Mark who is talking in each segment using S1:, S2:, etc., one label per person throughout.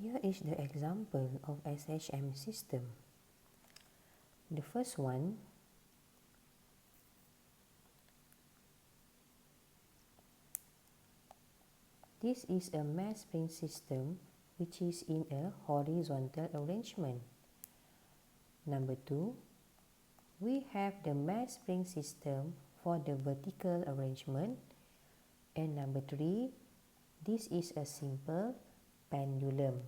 S1: Here is the example of SHM system. The first one, this is a mass spring system which is in a horizontal arrangement. Number 2, we have the mass spring system for the vertical arrangement. And number 3, this is a simple pendulum.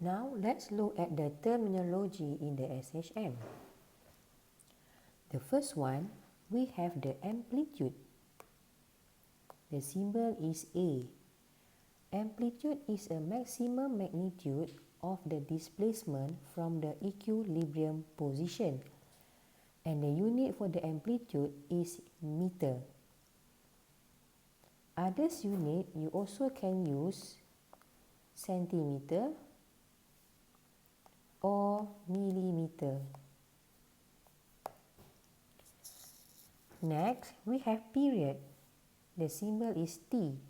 S1: Now let's look at the terminology in the SHM. The first one, we have the amplitude. The symbol is A. Amplitude is a maximum magnitude of the displacement from the equilibrium position. And the unit for the amplitude is meter. Others unit you also can use centimeter or millimeter. Next, we have period. The symbol is T.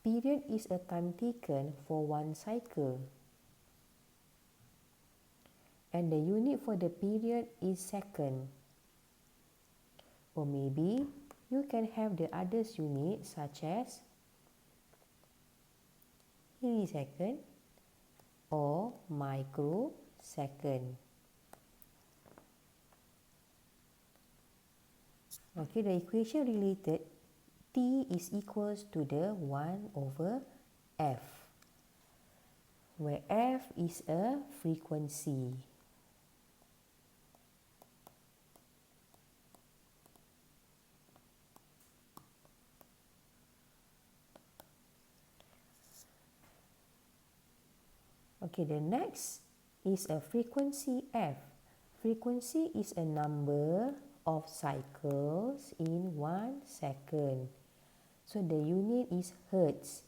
S1: Period is a time taken for one cycle. And the unit for the period is second. Or maybe you can have the others unit such as millisecond or microsecond. Okay, the equation related, T is equals to the 1 over F, where F is a frequency. Okay, the next is a frequency F. Frequency is a number of cycles in 1 second. So the unit is hertz.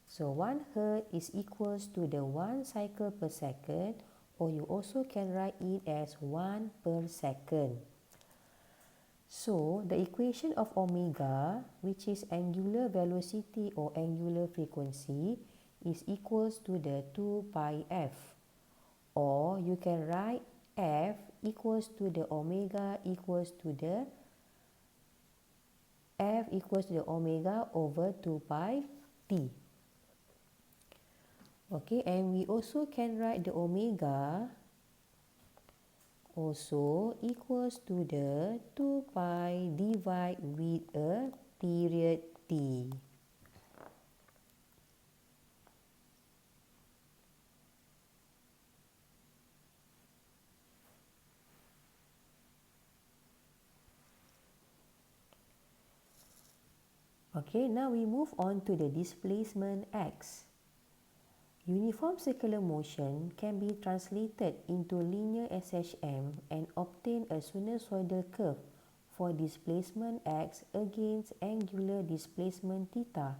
S1: So 1 hertz is equals to the 1 cycle per second, or you also can write it as 1 per second. So the equation of omega, which is angular velocity or angular frequency, is equals to the 2 pi f. Or you can write f equals to the omega equals to the f equals to the omega over 2 pi t. Okay, and we also can write the omega also equals to the 2 pi divided with a period t. Okay, now we move on to the displacement x. Uniform circular motion can be translated into linear SHM and obtain a sinusoidal curve for displacement x against angular displacement theta.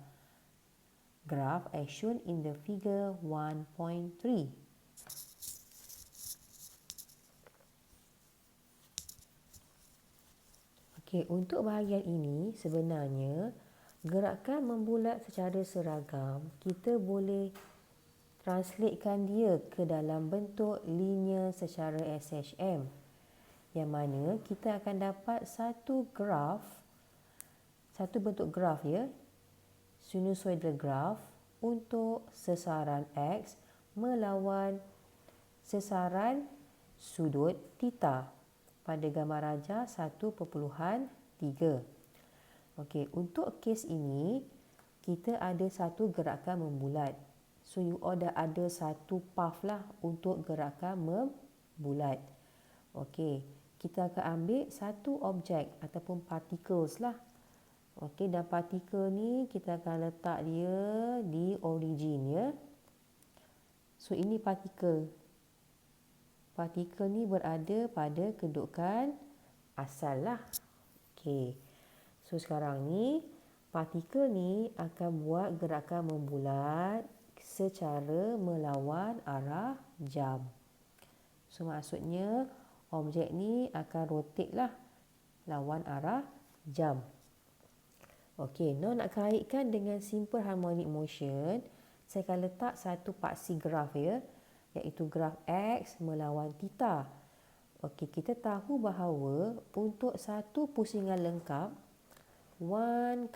S1: Graph as shown in the figure 1.3. Okay, untuk bahagian ini sebenarnya gerakan membulat secara seragam, kita boleh translatekan dia ke dalam bentuk linear secara SHM, yang mana kita akan dapat satu bentuk graf ya, sinusoidal graph untuk sesaran X melawan sesaran sudut theta pada gambar rajah 1.3. Okey, untuk kes ini kita ada satu gerakan membulat. So you dah ada satu path lah untuk gerakan membulat. Okey, kita akan ambil satu objek ataupun particles lah. Okey, dan partikel ni kita akan letak dia di origin ya. So ini partikel. Partikel ni berada pada kedudukan asal lah. Okey. So sekarang ni partikel ni akan buat gerakan membulat secara melawan arah jam. So maksudnya objek ni akan rotate lah lawan arah jam. Okey, now nak kaitkan dengan simple harmonic motion, saya akan letak satu paksi graf ya, iaitu graf X melawan theta. Okey, kita tahu bahawa untuk satu pusingan lengkap, one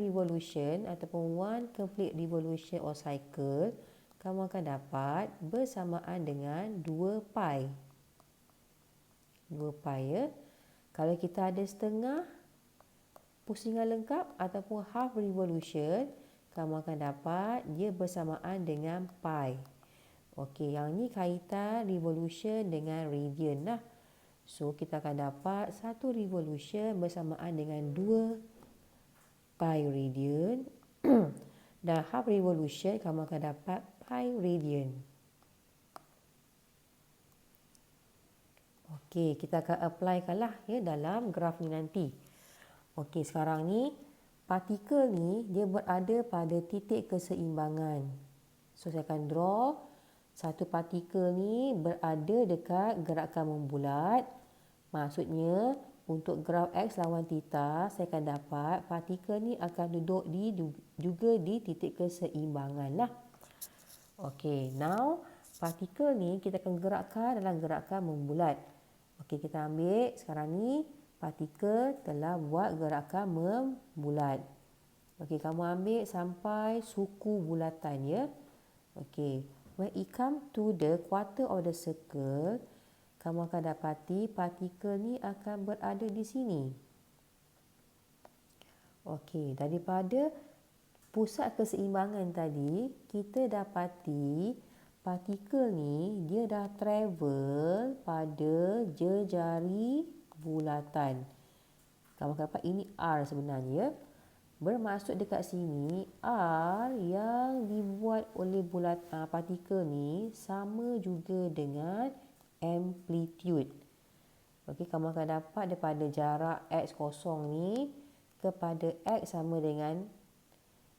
S1: revolution ataupun one complete revolution or cycle, kamu akan dapat bersamaan dengan 2 pi. 2 pi ya. Kalau kita ada setengah pusingan lengkap ataupun half revolution, kamu akan dapat dia bersamaan dengan pi. Okey, yang ni kaitan revolution dengan radian lah. So, kita akan dapat satu revolution bersamaan dengan 2 pi radian dan half revolution kamu akan dapat pi radian. Okey, kita akan applykan lah ya dalam graf ni nanti. Okey, sekarang ni partikel ni dia berada pada titik keseimbangan. So, saya akan draw satu partikel ni berada dekat gerakan membulat. Maksudnya, untuk graf X lawan theta, saya akan dapat partikel ni akan duduk juga di titik keseimbangan lah. Okey, now partikel ni kita akan gerakkan dalam gerakan membulat. Okey, kita ambil sekarang ni partikel telah buat gerakan membulat. Okey, kamu ambil sampai suku bulatan ya. Okey, when it come to the quarter of the circle, kamu akan dapati partikel ni akan berada di sini. Okey, daripada pusat keseimbangan tadi, kita dapati partikel ni dia dah travel pada jejari bulatan. Kamu akan dapat ini R sebenarnya. Bermaksud dekat sini, R yang dibuat oleh partikel ni sama juga dengan amplitude. Okey, kamu akan dapat daripada jarak X kosong ni kepada X sama dengan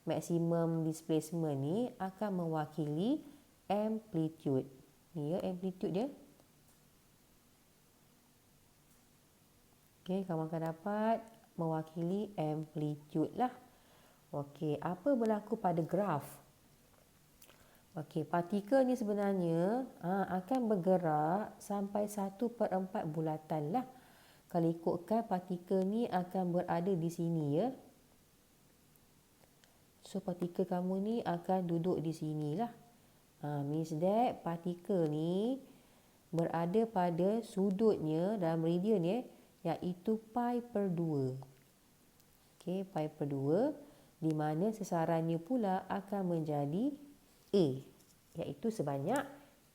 S1: maksimum displacement ni akan mewakili amplitude. Ni ya amplitude dia. Okey, kamu akan dapat mewakili amplitude lah. Okey, apa berlaku pada graf? Okey, partikel ni sebenarnya akan bergerak sampai 1/4 bulatan lah. Kalau ikutkan partikel ni akan berada di sini ya. So, partikel kamu ni akan duduk di sini lah. Means that partikel ni berada pada sudutnya dalam radian ya, iaitu pi/2. Okey, pi/2 di mana sasarannya pula akan menjadi A, iaitu sebanyak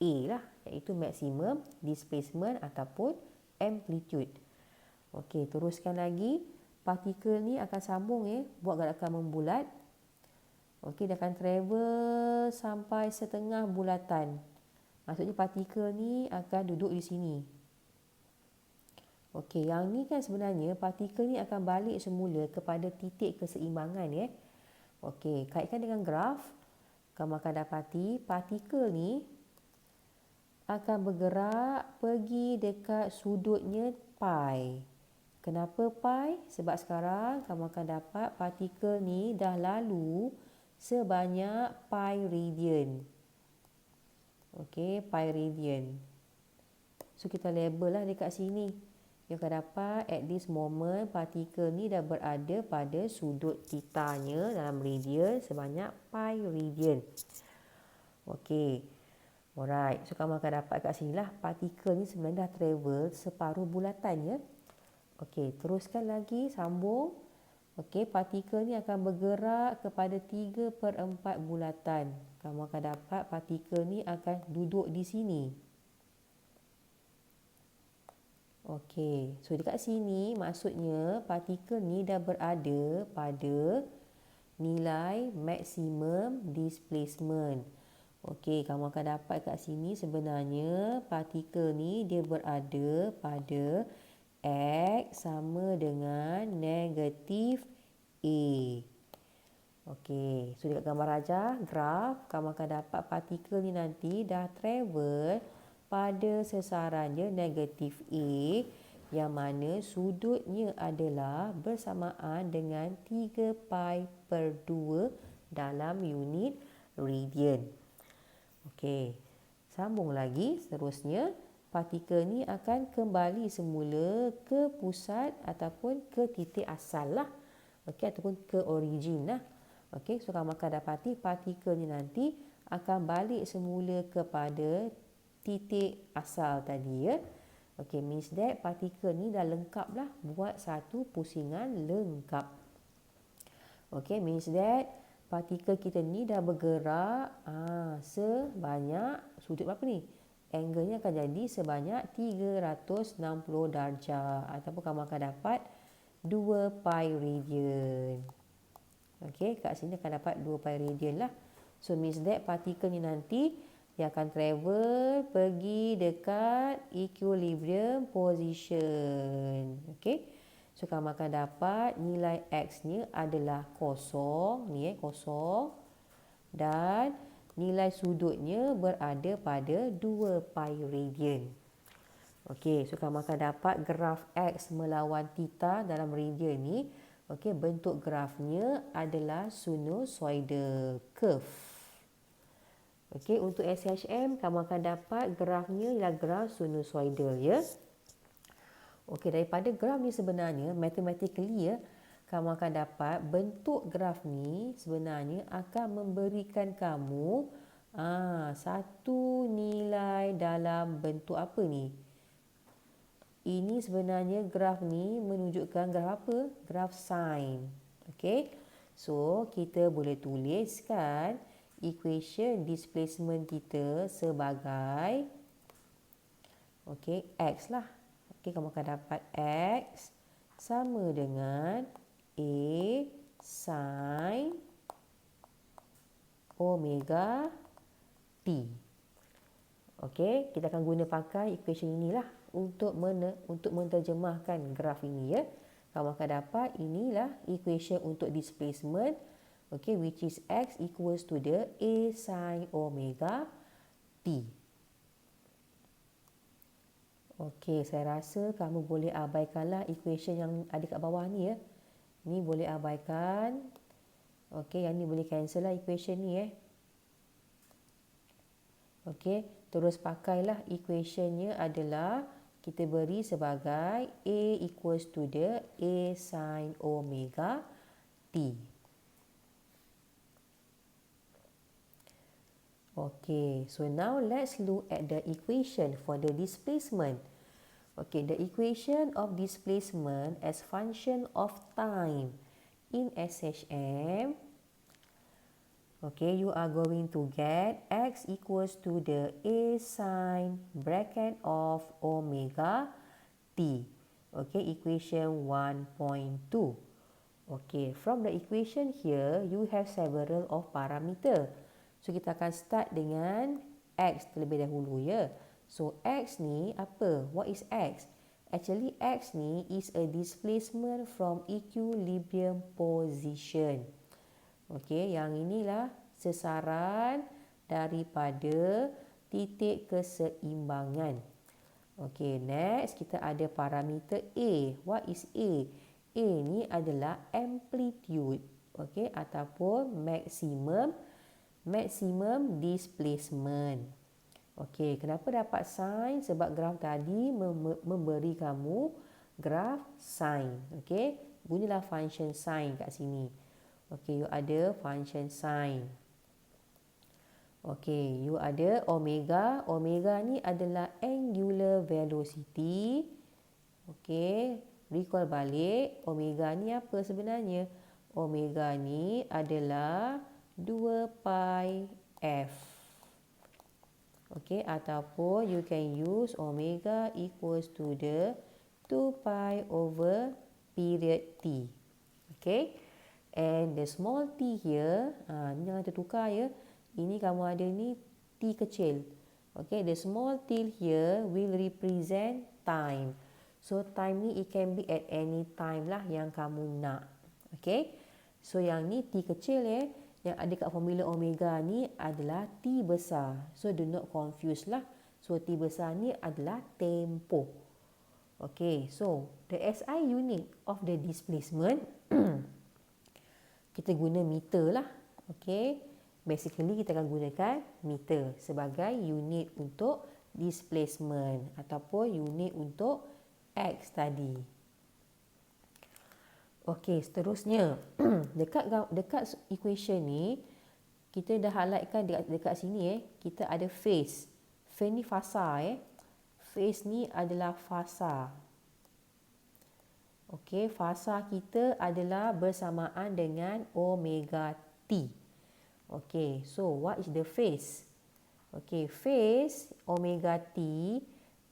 S1: A lah, iaitu maksimum displacement ataupun amplitude. Okey, teruskan lagi. Partikel ni akan sambung buat gerakan membulat. Okey, dia akan travel sampai setengah bulatan. Maksudnya partikel ni akan duduk di sini. Okey, yang ni kan sebenarnya partikel ni akan balik semula kepada titik keseimbangan ya. Okey, kaitkan dengan graf, kamu akan dapati partikel ni akan bergerak pergi dekat sudutnya pi. Kenapa pi? Sebab sekarang kamu akan dapat partikel ni dah lalu sebanyak pi radian. Okey, pi radian. So, kita label lah dekat sini. You akan dapat at this moment partikel ni dah berada pada sudut theta-nya dalam radian sebanyak pi radian. Okey. Alright. So, kamu akan dapat kat sini lah partikel ni sebenarnya dah travel separuh bulatan ya. Okey, teruskan lagi, sambung. Okey, partikel ni akan bergerak kepada 3/4 bulatan. Kamu akan dapat partikel ni akan duduk di sini. Okey, so dekat sini maksudnya partikel ni dah berada pada nilai maksimum displacement. Okey, kamu akan dapat kat sini sebenarnya partikel ni dia berada pada X sama dengan negatif A. Okey, so dekat gambar rajah, graf, kamu akan dapat partikel ni nanti dah travel pada sasarannya negatif A, yang mana sudutnya adalah bersamaan dengan 3 pi per 2 dalam unit radian. Okey, sambung lagi seterusnya. Partikel ni akan kembali semula ke pusat ataupun ke titik asal lah. Okey, ataupun ke origin lah. Okey, so kamu akan dapati partikel ni nanti akan balik semula kepada titik asal tadi ya. Okay, means that partikel ni dah lengkap lah buat satu pusingan lengkap. Okay, means that partikel kita ni dah bergerak sebanyak sudut berapa ni? Angle-nya akan jadi sebanyak 360 darjah ataupun kamu akan dapat 2 pi radian. Okay, kat sini akan dapat 2 pi radian lah. So means that partikel ni nanti dia akan travel pergi dekat equilibrium position. Okey. So kamu akan dapat nilai X-nya adalah kosong, ni kosong. Dan nilai sudutnya berada pada 2 pi radian. Okey, so kamu akan dapat graf X melawan theta dalam radian ni. Okey, bentuk grafnya adalah sinusoidal curve. Okey, untuk SHM kamu akan dapat grafnya ialah graf sinusoidal ya. Okey, daripada graf ni sebenarnya mathematically ya, kamu akan dapat bentuk graf ni sebenarnya akan memberikan kamu satu nilai dalam bentuk apa ni? Ini sebenarnya graf ni menunjukkan graf apa? Graf sin. Okey. So, kita boleh tuliskan equation displacement kita sebagai X lah. Okey, kamu akan dapat X sama dengan A sin omega T. Okey, kita akan guna pakai equation inilah untuk menterjemahkan graf ini ya. Kamu akan dapat inilah equation untuk displacement. Okay, which is X equals to the A sin omega T. Okay, saya rasa kamu boleh abaikanlah equation yang ada kat bawah ni ya. Ni boleh abaikan. Okay, yang ni boleh cancel lah equation ni Okay, terus pakailah equationnya adalah kita beri sebagai A equals to the A sin omega T. Okay, so now let's look at the equation for the displacement. Okay, the equation of displacement as function of time in SHM. Okay, you are going to get X equals to the A sin bracket of omega T. Okay, equation 1.2. Okay, from the equation here, you have several of parameter. So, kita akan start dengan X terlebih dahulu ya. So, X ni apa? What is X? Actually, X ni is a displacement from equilibrium position. Okey, yang inilah sesaran daripada titik keseimbangan. Okey, next kita ada parameter A. What is A? A ni adalah amplitude. Okey, ataupun maximum displacement. Okey, kenapa dapat sin? Sebab graf tadi memberi kamu graf sin. Okey, gunalah function sin kat sini. Okey, you ada function sin. Okey, you ada omega. Omega ni adalah angular velocity. Okey, recall balik. Omega ni apa sebenarnya? Omega ni adalah 2 pi F. Okey, ataupun you can use omega equals to the 2 pi over period T. Okey. And the small t here, ni jangan tertukar ya. Ini kamu ada ni t kecil. Okey, the small t here will represent time. So time ni it can be at any time lah yang kamu nak. Okey. So yang ni t kecil yang ada kat formula omega ni adalah t besar. So do not confuse lah. So T besar ni adalah tempoh. Okay, so the SI unit of the displacement kita guna meter lah. Okay, basically kita akan gunakan meter sebagai unit untuk displacement ataupun unit untuk X tadi. Okey, seterusnya dekat equation ni kita dah highlightkan dekat sini kita ada phase. Phase ni fasa Phase ni adalah fasa. Okey, fasa kita adalah bersamaan dengan omega t. Okey, so what is the phase? Okey, phase omega t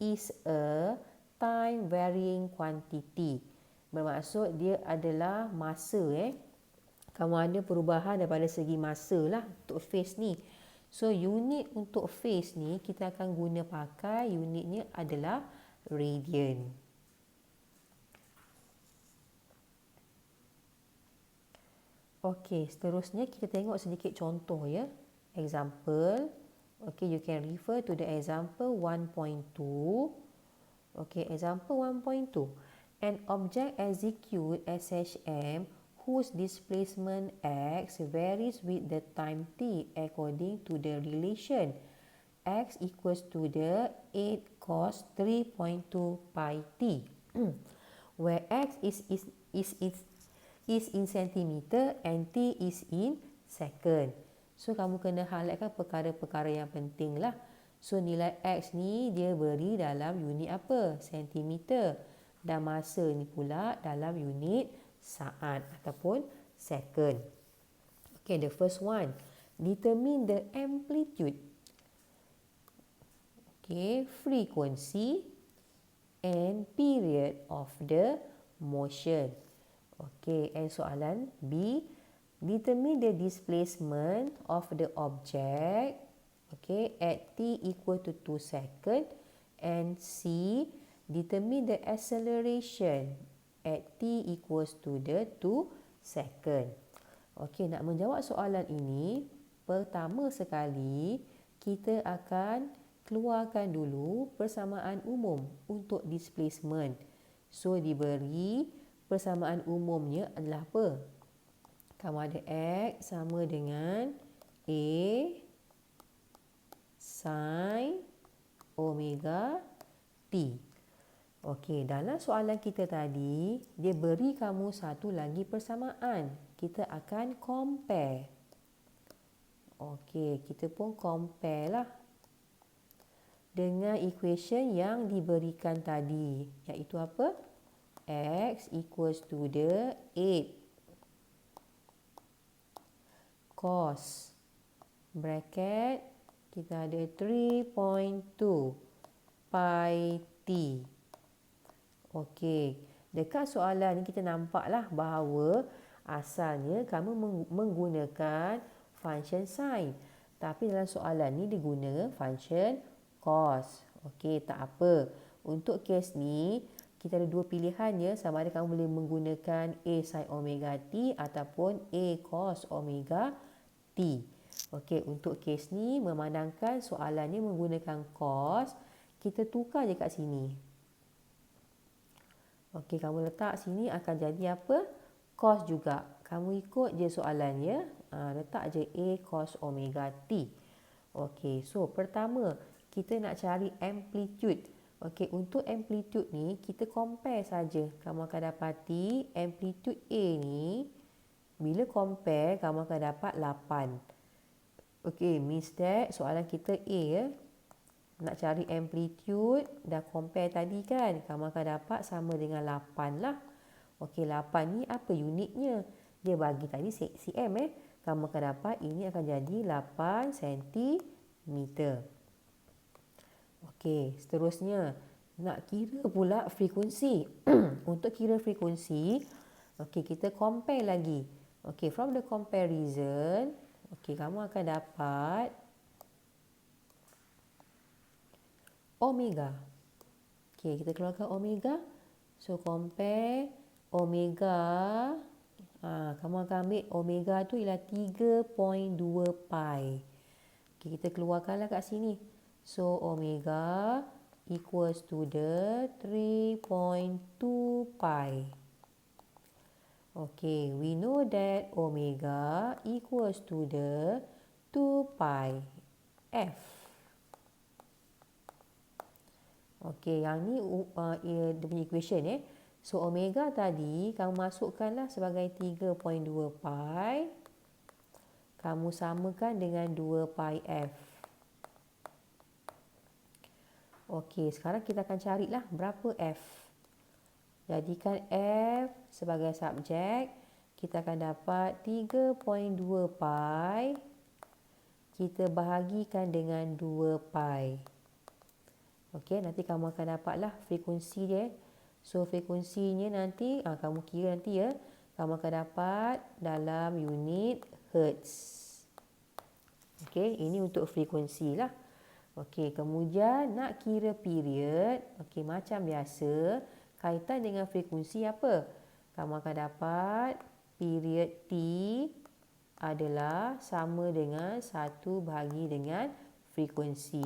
S1: is a time varying quantity. Bermaksud dia adalah masa Kamu ada perubahan daripada segi masa lah untuk phase ni. So unit untuk phase ni kita akan guna pakai unitnya adalah radian. Okey, seterusnya kita tengok sedikit contoh ya. Example. Okay, you can refer to the example 1.2. Okay, example 1.2. An object execute SHM whose displacement x varies with the time t according to the relation x equals to the 8 cos 3.2 pi t, where x is in centimeter and t is in second. So kamu kena highlightkan perkara-perkara yang penting lah. So nilai x ni dia beri dalam unit apa? Sentimeter. Dan masa ni pula dalam unit saat ataupun second. Okay, the first one. Determine the amplitude. Okay, frequency and period of the motion. Okay, and soalan B. Determine the displacement of the object, okay, at t equal to 2 seconds. And C. Determine the acceleration at t equals to the 2 seconds. Okey, nak menjawab soalan ini, pertama sekali kita akan keluarkan dulu persamaan umum untuk displacement. So diberi persamaan umumnya adalah apa? Kamu ada X sama dengan A sin omega T. Okey, dalam soalan kita tadi, dia beri kamu satu lagi persamaan. Kita akan compare. Okey, kita pun compare lah dengan equation yang diberikan tadi. Iaitu apa? X equals to the 8 cos bracket kita ada 3.2 pi t. Okey, dekat soalan ni kita nampaklah bahawa asalnya kamu menggunakan function sin. Tapi dalam soalan ni diguna function cos. Okey, tak apa. Untuk kes ni, kita ada dua pilihan ya. Sama ada kamu boleh menggunakan A sin omega T ataupun A cos omega T. Okey, untuk kes ni memandangkan soalannya menggunakan cos, kita tukar je kat sini. Okey, kamu letak sini akan jadi apa? Cos juga. Kamu ikut je soalannya. Letak je A cos omega T. Okey, so pertama kita nak cari amplitude. Okey, untuk amplitude ni kita compare saja. Kamu akan dapati amplitude A ni bila compare kamu akan dapat 8. Okey, means that soalan kita A ya. Nak cari amplitude, dah compare tadi kan. Kamu akan dapat sama dengan 8 lah. Okey, 8 ni apa unitnya? Dia bagi tadi cm Kamu akan dapat ini akan jadi 8 cm. Okey, seterusnya. Nak kira pula frekuensi. Untuk kira frekuensi, okey, kita compare lagi. Okey, from the comparison, okey, kamu akan dapat omega. Okey, kita keluarkan omega. So, compare omega. Kamu akan ambil omega tu ialah 3.2 pi. Okey, kita keluarkanlah kat sini. So omega equals to the 3.2 pi. Okay, we know that omega equals to the 2 pi f. Okay, yang ni dia punya equation So omega tadi kamu masukkanlah sebagai 3.2 pi. Kamu samakan dengan 2 pi f. Okey, sekarang kita akan carilah berapa f. Jadikan f sebagai subjek. Kita akan dapat 3.2 pi. Kita bahagikan dengan 2 pi. Okey, nanti kamu akan dapatlah frekuensi dia. So frekuensinya nanti kamu kira nanti ya. Kamu akan dapat dalam unit hertz. Okey, ini untuk frekuensi lah. Okey, kemudian nak kira period. Okey, macam biasa, kaitan dengan frekuensi apa? Kamu akan dapat period T adalah sama dengan 1 bahagi dengan frekuensi.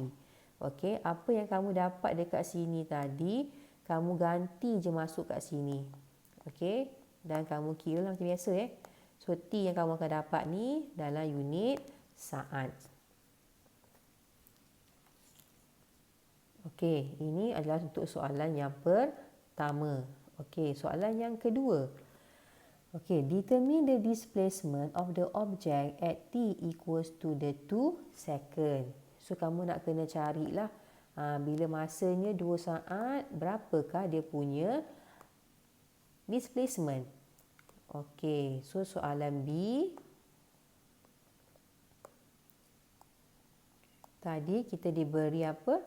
S1: Okey, apa yang kamu dapat dekat sini tadi, kamu ganti je masuk kat sini. Okey, dan kamu kira lah macam biasa So T yang kamu akan dapat ni dalam unit saat. Okey, ini adalah untuk soalan yang pertama. Okey, soalan yang kedua. Okey, determine the displacement of the object at t equals to the 2 second. So kamu nak kena carilah bila masanya 2 saat, berapakah dia punya displacement. Okey, so soalan B. Tadi kita diberi apa?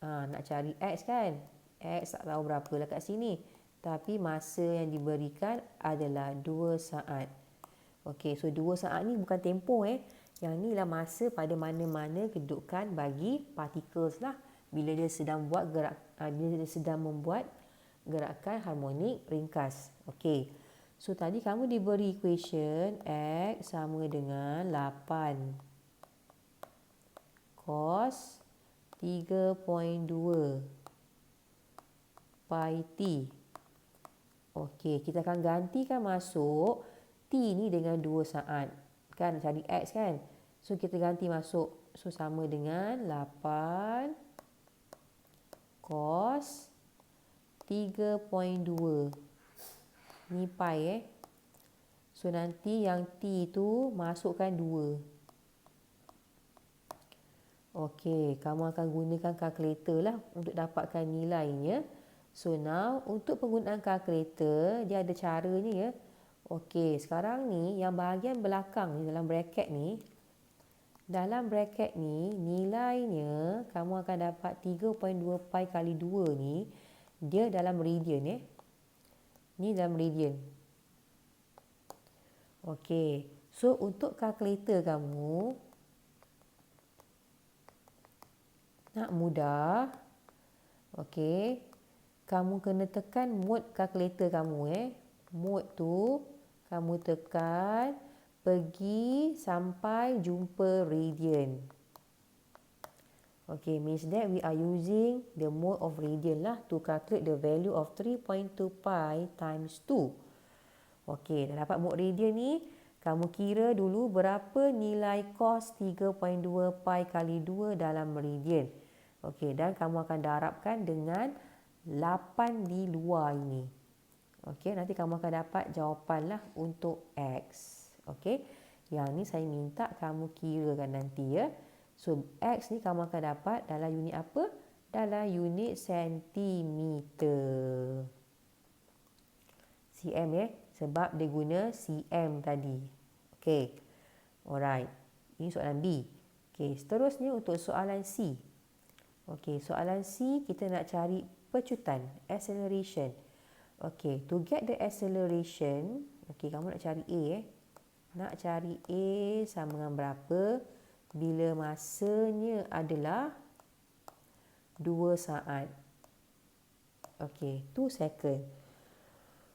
S1: Nak cari X kan? X tak tahu berapa lah kat sini. Tapi masa yang diberikan adalah 2 saat. Okey, so 2 saat ni bukan tempoh Yang ni lah masa pada mana-mana kedudukan bagi particles lah. Bila dia sedang membuat gerakan harmonik ringkas. Okey. So tadi kamu diberi equation X sama dengan 8 cos 3.2 pi t. Okey, kita akan gantikan masuk t ni dengan 2 saat. Kan cari X kan? So kita ganti masuk. So sama dengan 8 cos 3.2. Ni pi So nanti yang T tu masukkan 2. Okey, kamu akan gunakan kalkulator lah untuk dapatkan nilainya. So now untuk penggunaan kalkulator dia ada caranya Okey, sekarang ni yang bahagian belakang ni dalam bracket ni. Dalam bracket ni nilainya kamu akan dapat 3.2 pi kali 2 ni dia dalam meridian Ni dalam meridian. Okey. So untuk kalkulator kamu nak mudah. Okey. Kamu kena tekan mode kalkulator kamu Mode tu kamu tekan pergi sampai jumpa radian. Okay, means that we are using the mode of radian lah to calculate the value of 3.2 pi times 2. Okay, dah dapat mode radian ni. Kamu kira dulu berapa nilai cos 3.2 pi kali 2 dalam meridian. Okay, dan kamu akan darabkan dengan 8 di luar ini. Okay, nanti kamu akan dapat jawapan lah untuk X. Okay, yang ni saya minta kamu kirakan nanti So, X ni kamu akan dapat dalam unit apa? Dalam unit sentimeter. cm sebab dia guna cm tadi. Okey. Alright. Ini soalan B. Okey, seterusnya untuk soalan C. Okey, soalan C kita nak cari pecutan, acceleration. Okey, to get the acceleration, okey, kamu nak cari A Nak cari A sama dengan berapa? Bila masanya adalah 2 saat. Okey, 2 second.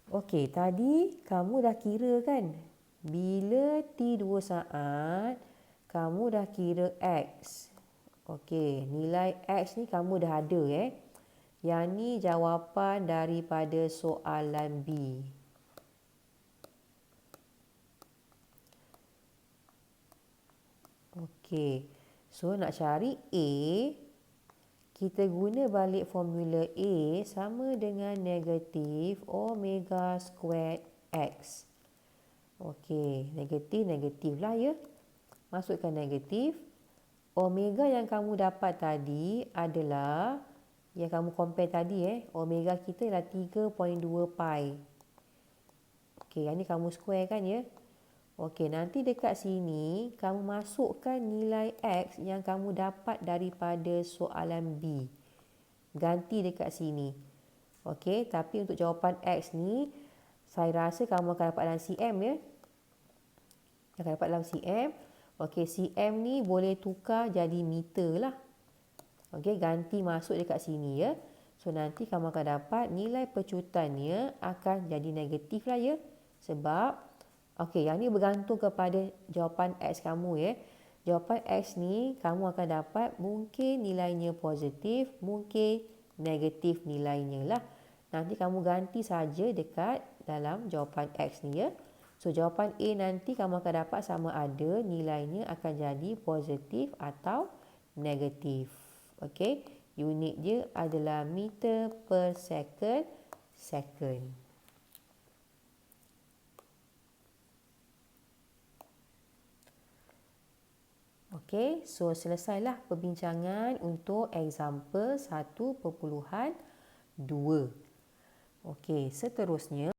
S1: Okey, tadi kamu dah kira kan? Bila T 2 saat, kamu dah kira X. Okey, nilai X ni kamu dah ada Yang ni jawapan daripada soalan B. Okey, so nak cari A, kita guna balik formula A sama dengan negatif omega squared X. Okey, negatif lah ya. Masukkan negatif. Omega yang kamu dapat tadi adalah yang kamu compare tadi omega kita ialah 3.2 pi. Okey, yang ni kamu square kan ya. Okey, nanti dekat sini kamu masukkan nilai X yang kamu dapat daripada soalan B. Ganti dekat sini. Okey, tapi untuk jawapan X ni saya rasa kamu akan dapat dalam cm ya. Akan dapat dalam cm. Okey, cm ni boleh tukar jadi meter lah. Okey, ganti masuk dekat sini ya. So, nanti kamu akan dapat nilai pecutannya akan jadi negatif lah ya. Sebab, okey, yang ni bergantung kepada jawapan X kamu ya. Jawapan X ni kamu akan dapat mungkin nilainya positif, mungkin negatif nilainya lah. Nanti kamu ganti saja dekat dalam jawapan X ni ya. So, jawapan A nanti kamu akan dapat sama ada nilainya akan jadi positif atau negatif. Okey, unit dia adalah meter per second. Okey, so selesailah perbincangan untuk example 1.2. Okey, seterusnya